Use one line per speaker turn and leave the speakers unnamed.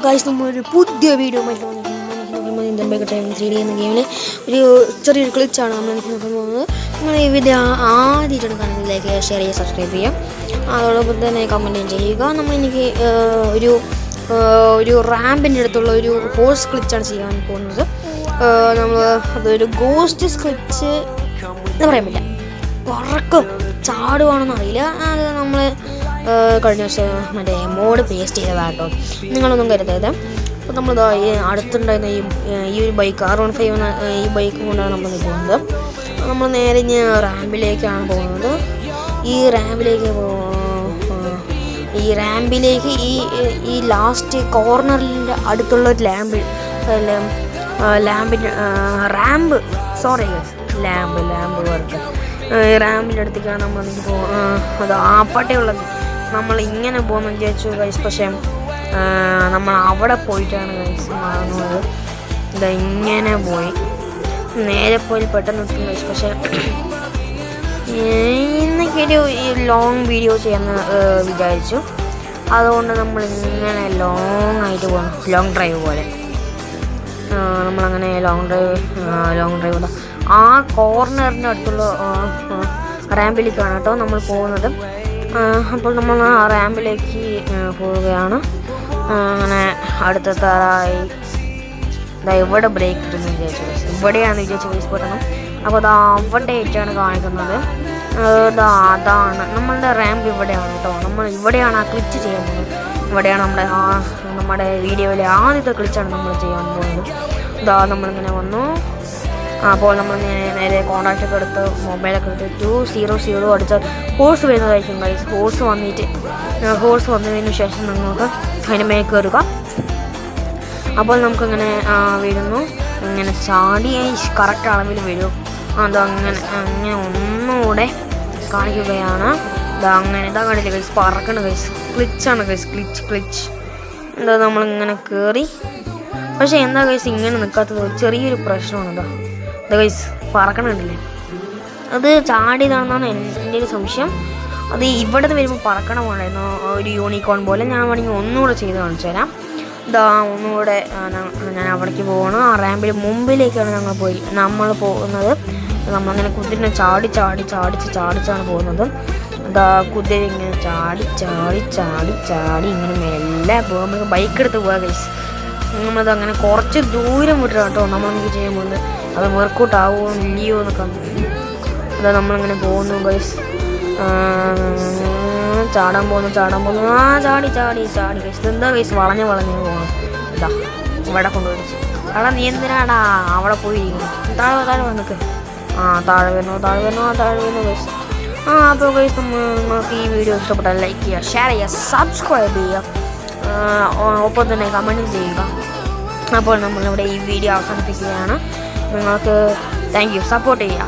Guys നമ്മളൊരു പുതിയ video Indian bike time 3D എന്ന ഗെയിമിൽ ഒരു ചെറിയൊരു ക്ലിച്ചാണ് നമ്മൾ എനിക്ക് നോക്കാൻ പോകുന്നത്. നിങ്ങൾ ഈ വീഡിയോ ആദ്യമായിട്ടാണ് കാണുന്നത് ലൈക്ക് ചെയ്യുക, ഷെയർ ചെയ്യുക, സബ്സ്ക്രൈബ് ചെയ്യാം. അതോടൊപ്പം തന്നെ കമൻറ്റും ചെയ്യുക. നമ്മളെനിക്ക് ഒരു റാമ്പിൻ്റെ അടുത്തുള്ള ഒരു ഹോഴ്സ് ക്ലിച്ചാണ് ചെയ്യാൻ പോകുന്നത്. നമ്മൾ അതൊരു ഗോസ്റ്റ് ക്ലിച്ച് എന്ന് പറയാൻ പറ്റില്ല, ഉറക്കം ചാടുവാണെന്ന് അറിയില്ല. അത് നമ്മൾ കഴിഞ്ഞ ദിവസം മറ്റേ മോഡ് പേസ്റ്റ് ചെയ്തതാണ് കേട്ടോ, നിങ്ങളൊന്നും കരുതരുത്. അപ്പോൾ നമ്മളിതാ ഈ അടുത്തുണ്ടായിരുന്ന ഈ ഒരു ബൈക്ക് R15 എന്ന ഈ ബൈക്ക് കൊണ്ടാണ് നമ്മൾ പോകുന്നത്. നമ്മൾ നേരെ റാമ്പിലേക്കാണ് പോകുന്നത്. ഈ റാമ്പിലേക്ക് ഈ ലാസ്റ്റ് കോർണറിൻ്റെ അടുത്തുള്ള ഒരു റാമ്പ് വർക്ക് റാമ്പിൻ്റെ അടുത്തേക്കാണ് നമ്മൾ അത് ആപ്പട്ടയുള്ളത്. നമ്മൾ ഇങ്ങനെ പോകുന്നു വിചാരിച്ചു ഗൈസ്, പക്ഷേ നമ്മൾ അവിടെ പോയിട്ടാണ് ഗൈസ് മാറുന്നത്. ഇതാ ഇങ്ങനെ പോയി നേരെ പോയി പെട്ടെന്ന് എത്തും ഗൈസ്. പക്ഷേ ഇന്നൊക്കെയൊരു ലോങ് വീഡിയോ ചെയ്യാമെന്ന് വിചാരിച്ചു. അതുകൊണ്ട് നമ്മൾ ഇങ്ങനെ ലോങ് ആയിട്ട് പോകണം, ലോങ് ഡ്രൈവ് പോലെ. നമ്മളങ്ങനെ ലോങ് ഡ്രൈവ് ആ കോർണറിൻ്റെ അടുത്തുള്ള റാമ്പിലേക്കാണ് കേട്ടോ നമ്മൾ പോകുന്നത്. അപ്പോൾ നമ്മൾ ആ റാമ്പിലേക്ക് പോവുകയാണ്. അങ്ങനെ അടുത്തെത്താറായി. ഇവിടെ ബ്രേക്ക് ഇടുന്നു വിചാരിച്ചു, ഇവിടെയാണ് വിചാരിച്ചു കേസ് പെട്ടെന്ന്. അപ്പോൾ അത് അവിടെ ആയിട്ടാണ് കാണിക്കുന്നത്. അതാണ് നമ്മളുടെ റാമ്പ് ഇവിടെയാണ് കേട്ടോ. നമ്മൾ ഇവിടെയാണ് ആ ക്ലിച്ച് ചെയ്യാൻ പോകുന്നത്. ഇവിടെയാണ് നമ്മുടെ വീഡിയോയിലെ ആദ്യത്തെ ക്ലിച്ചാണ് നമ്മൾ ചെയ്യാൻ പോകുന്നത്. നമ്മളിങ്ങനെ വന്നു. അപ്പോൾ നമ്മൾ നേരെ കോൺടാക്റ്റൊക്കെ എടുത്ത് മൊബൈലൊക്കെ എടുത്ത് 200 അടിച്ചാൽ ഹോഴ്സ് വരുന്നതായിരിക്കും ഗൈസ്. ഹോഴ്സ് വന്നതിന് ശേഷം നിങ്ങൾക്ക് അതിന് മേൽ കയറുക. അപ്പോൾ നമുക്കങ്ങനെ വരുന്നു, ഇങ്ങനെ ചാടി കറക്റ്റ് അളവിൽ വരും. അങ്ങനെ ഒന്നുകൂടെ കാണിക്കുകയാണ്. ഇതാ കണ്ടില്ല ഗൈസ്, പറക്കണ ഗൈസ്, ക്ലിച്ചാണ് ഗൈസ്, ക്ലിച്ച്. നമ്മളിങ്ങനെ കയറി. പക്ഷേ എന്താ ഗൈസ് ഇങ്ങനെ നിൽക്കാത്തത്, ചെറിയൊരു പ്രശ്നമാണ്. ഇതാ ഗൈസ് പറക്കണുണ്ടല്ലേ, അത് ചാടിയതാണെന്നാണ് എൻ്റെ ഒരു സംശയം. അത് ഇവിടെ വരുമ്പോൾ പറക്കണമായിരുന്നു, ഒരു യൂണിക്കോൺ പോലെ. ഞാൻ വേണമെങ്കിൽ ഒന്നുകൂടെ ചെയ്ത് കാണിച്ചു തരാം. ഒന്നുകൂടെ ഞാൻ അവിടേക്ക് പോകണം. ആ റാമ്പിൽ മുമ്പിലേക്കാണ് നമ്മൾ പോകുന്നത്. നമ്മളങ്ങനെ കുതിരനെ ചാടിച്ചാണ് പോകുന്നത്. കുതിര ഇങ്ങനെ ചാടി ഇങ്ങനെ മെല്ലെ പോകുമ്പോൾ ബൈക്ക് എടുത്ത് പോവുക ഗൈസ്. നമ്മളത് അങ്ങനെ കുറച്ച് ദൂരം വിട്ടിട്ടാണ് കേട്ടോ നമ്മളെനിക്ക് ചെയ്യാൻ പോകുന്നത്. അത് വർക്കൗട്ട് ആവുമോ ഇല്ലയോ എന്നൊക്കെ. നമ്മളിങ്ങനെ പോകുന്നു ഗൈസ്, ചാടാൻ പോകുന്നു. ചാടി ഗൈസ്. ഇതെന്താ ഗൈസ് വളഞ്ഞ് പോകണം. ഇവിടെ കൊണ്ടുപോയി നീ എന്തിനാടാ അവിടെ പോയിരിക്കുന്നു. താഴെ വന്നിക്ക്. താഴെ വരുന്നു ഗൈസ്. അപ്പോൾ ഗൈസ് നിങ്ങൾക്ക് ഈ വീഡിയോ ഇഷ്ടപ്പെട്ടാൽ ലൈക്ക് ചെയ്യുക, ഷെയർ ചെയ്യുക, സബ്സ്ക്രൈബ് ചെയ്യുക, ഒപ്പം തന്നെ കമൻറ്റ് ചെയ്യുക. അപ്പോൾ നമ്മളിവിടെ ഈ വീഡിയോ അവസാനിപ്പിക്കുകയാണ്. നിങ്ങൾക്ക് താങ്ക് യു, സപ്പോർട്ട് ചെയ്യുക.